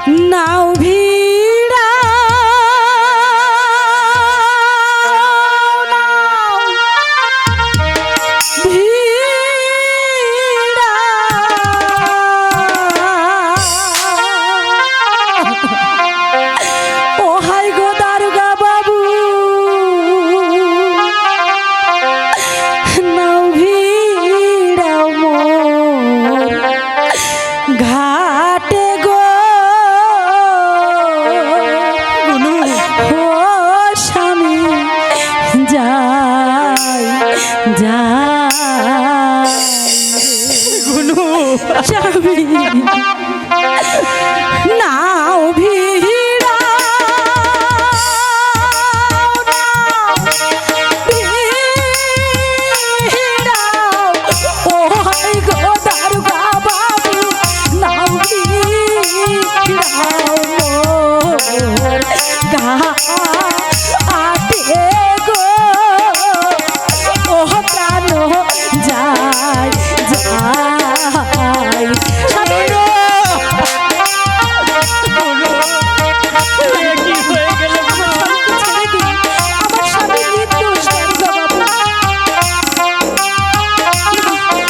নাও ভিড়া ঘাটে গো ও স্বামী যাই যাই গুনু স্বামী নাও ভিড়া ও হাই গো দারুগা বাবু নাও ঘাটে গো ও প্রাণ যাই যাই কি হয়ে গেল ছেড়ে দিন আমার স্বামী নির্দোষ বাবু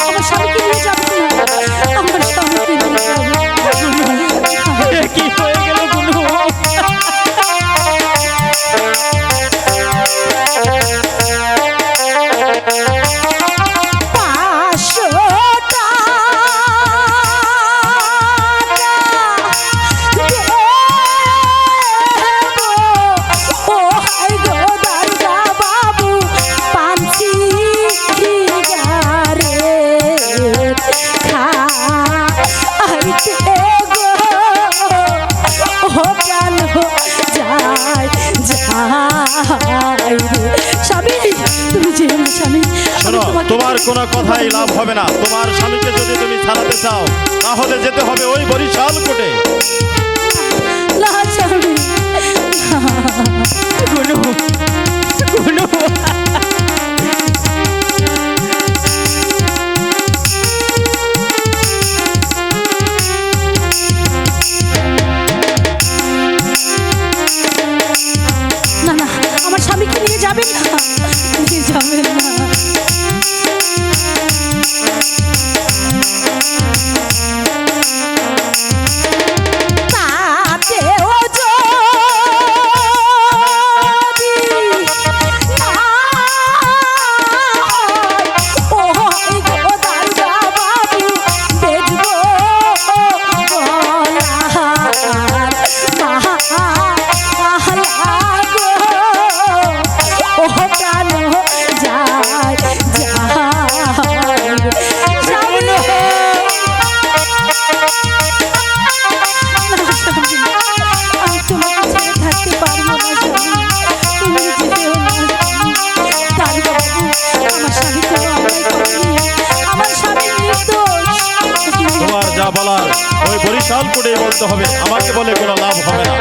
আমার স্বামীকে নিয়ে যাবেন না আমার স্বামীকে নিয়ে যাবেন কি হয়ে গেল গুনু তোমার কোনো কথাই লাভ হবে না। তোমার স্বামীকে যদি তুমি ছাড়াতে চাও তাহলে যেতে হবে ওই বরিশাল কোর্টে। না না আমার স্বামীকে নিয়ে যাবেন না নিয়ে যাবেন না তোমার যা বলার ওই বরিশাল কোর্টে বলতে হবে, আমাকে বলে কোনো লাভ হবে না।